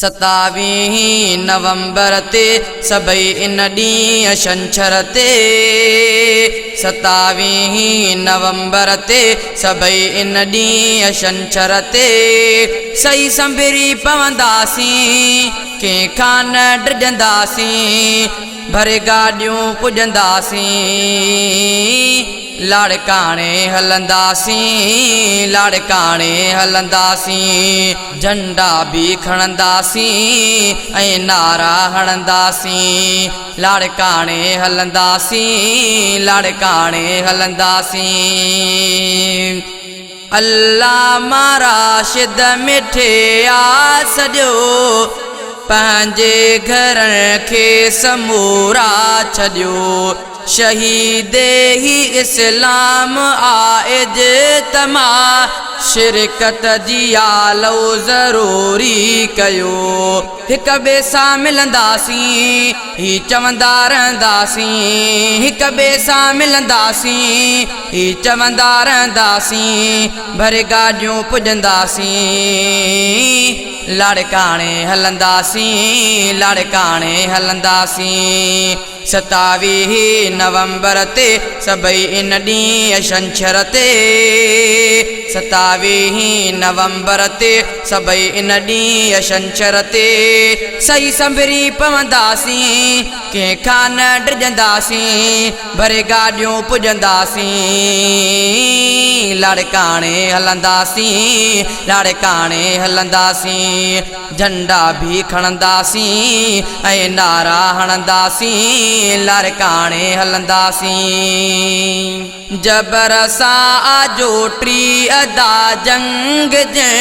27 नवंबर ते सभई इन ॾींहुं छंछर ते 27 नवंबर ते सभई इन ॾींहुं छंछर ते सही संभरी पवंदासीं कंहिंखां न डिॼंदासीं भरे गाॾियूं पुॼंदासीं लाड़काणे हलंदासीं लाड़काणे हलंदासीं झंडा भी खणंदासीं ऐं नारा हणंदासीं लाड़काणे हलंदासीं लाड़काणे हलंदासीं अल्लाह महाराशिद मिठे आ सॼो पंहिंजे घरनि खे समूरा छॾियो शहीद ही इस्लाम आइज तमा शिरकत जी आलो ज़रूरी कयो हिक ॿिए सां मिलंदासीं ही चवंदा रहंदासीं हिक ॿिए सां मिलंदासीं ही चवंदा रहंदासीं भरे गाॾियूं पुॼंदासीं लाड़काणे हलंदासीं लाड़काणे हलंदासीं 27 नवंबर ते सभई इन ॾींहुं छंछर ते 27 नवंबर ते सभई इन ॾींहुं छंछर ते सही संभरी पवंदासीं कंहिंखां न डिॼंदासीं भरे गाॾियूं पुॼंदासीं लाड़काणे हलंदासीं लाड़काणे हलंदासीं झंडा भी खणंदासीं ऐं नारा हणंदासीं लाड़काणे हलंदासीं जबर सां आजो टी अदा जंग जे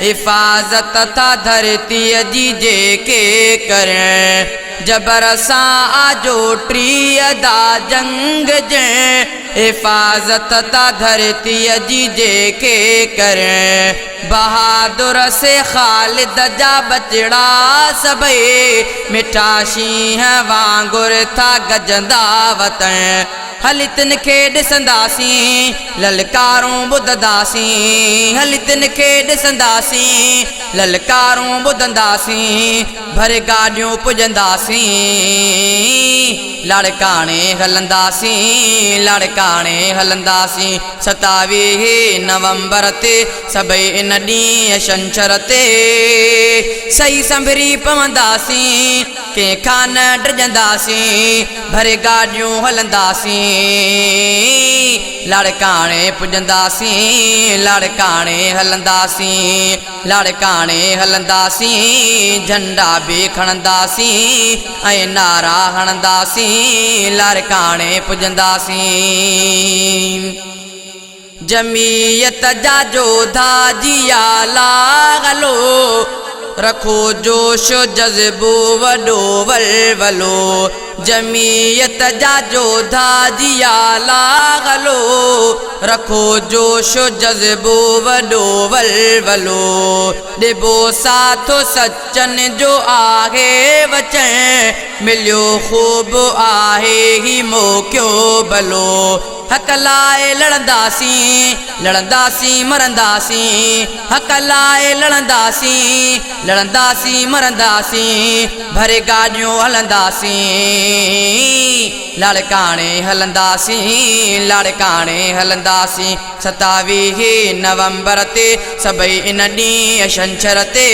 हिफ़ाज़त था धरतीअ जी जेके करण जबर सां आजो टी अदा जंग जे हिफ़ाज़त था धरतीअ जी जेके करण बहादुर से ख़ालिद जा बचड़ा सभई मिठा शींहं वांगुर था गजंदा वतन हली तिन खे ॾिसंदासीं ललकारूं ॿुधंदासीं हली तिन खे ॾिसंदासीं ललकारूं ॿुधंदासीं भरे गाॾियूं पुॼंदासीं लाड़काणे हलंदासीं लाड़काणे हलंदासीं 27 नवंबर ते सभई इन ॾींहुं छंछर ते सही संभरी पवंदासीं कंहिंखां न डिॼंदासीं भरे गाॾियूं हलंदासीं लाड़काणे पुॼंदासीं लाड़काणे हलंदासीं लाड़काणे हलंदासीं झंडा भी खणंदासीं ऐं नारा हणंदासीं लाड़काणे पुॼंदासीं जमीयत जा जोधा जिया लागलो रखो जोश जज़्बो वॾो वलवलो जमीयत जा जोधा जिया लागलो रखो जोश जज़्बो वॾो वलवलो ॾिबो साथ सचन जो आहे वचन मिलियो ख़ूब आहे ही मौक़ियो भलो हक़ लाइ लड़ंदासीं लड़ंदासीं मरंदासीं हक़ लाइ लड़ंदासीं लड़ंदासीं मरंदासीं भरे गाॾियूं हलंदासीं लाड़काणे हलंदासीं लाड़काणे हलंदासीं 27 नवंबर ते सभई इन ॾींहुं छंछर ते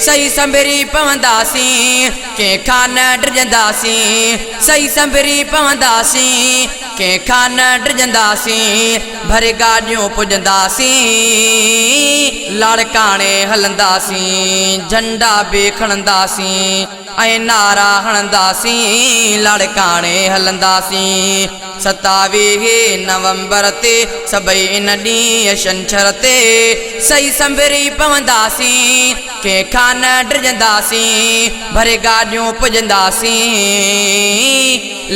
सही संभरी पवंदासीं कंहिंखां न डिॼंदासीं सही संभरी पवंदासीं कंहिंखां न डिॼंदासीं भरे गाॾियूं पुॼंदासीं लाड़काणे हलंदासीं झंडा भी खणंदासीं ऐं नारा हणंदासीं लाड़काणे हलंदासीं 27 नवंबर ते सभई इन ॾींहुं छंछर ते सही संभरी पवंदासीं कंहिंखां न डिॼंदासीं भरे गाॾियूं पुॼंदासीं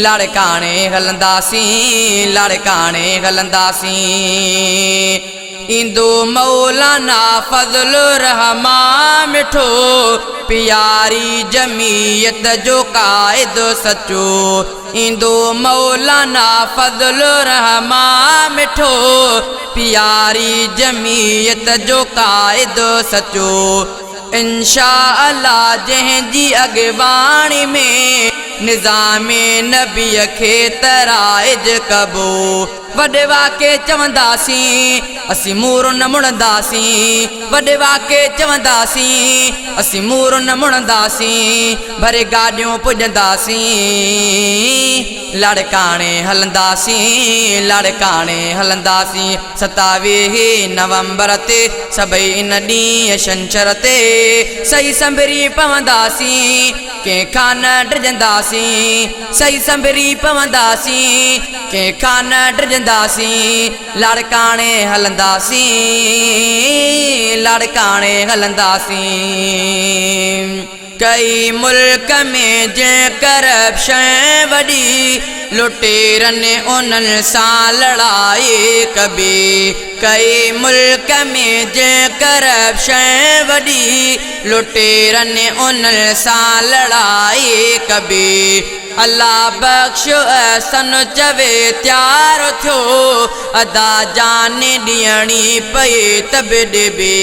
लाड़काणे हलंदासीं लाड़काणे हलंदासीं इंदो मौलाना फज़ल रहमान मिठो प्यारी जमीयत जो कायदो सचो इंदो मौलाना फज़ल रहमान मिठो प्यारी जमीयत जो कायदो सचो इंशा अल्लाह जंहिंजी अॻवाणी में निज़ाम नबी खे तराइज कबो वॾे वाके चवंदासीं असीं मूर न मुड़ंदासीं वॾे वाके चवंदासीं असीं मूर न मुड़ंदासीं भरे गाॾियूं पुॼंदासीं लड़काणे हलंदासीं लड़काणे हलंदासीं 27 नवंबर ते सभई इन ॾींहुं छंछर ते सही संभरी पवंदासीं कंहिंखां न डिॼंदासीं सही संभरी पवंदासीं कंहिंखां न डिॼंदासीं लड़काणे हलंदासीं लड़काणे हलंदासीं कई मुल्क में जंहिं करप्शन वॾी लुटेरनि उन्हनि सां लड़ाई कबी कई मुल्क में जंहिं करप्शन वॾी लुटेरनि उन्हनि सां लड़ाई कबी अल्लाह बख्श अहसन चवे त्यार थियो अदा जान ॾियणी पई तब ॾिबी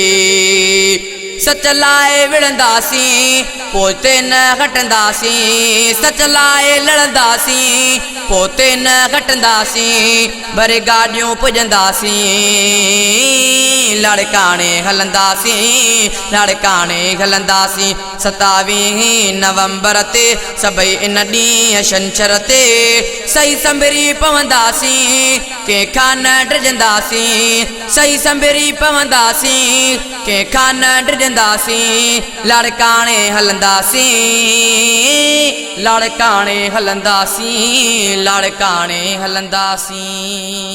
सच लाइ विढ़ंदासीं पोते न घटंदासीं सच लाइ लड़ंदासीं पोते न घटंदासीं भरे गाॾियूं पुॼंदासीं लड़काणे हलंदासीं लड़काणे हलंदासीं 27 नवंबर ते सभई इन ॾींहुं छंछर ते सही संभरी पवंदासीं कंहिंखां न डिॼंदासीं सही संभरी पवंदासीं कंहिंखां न डिॼंदासीं लड़काणे हलंदासीं लड़काणे हलंदासीं लड़काणे हलंदासीं।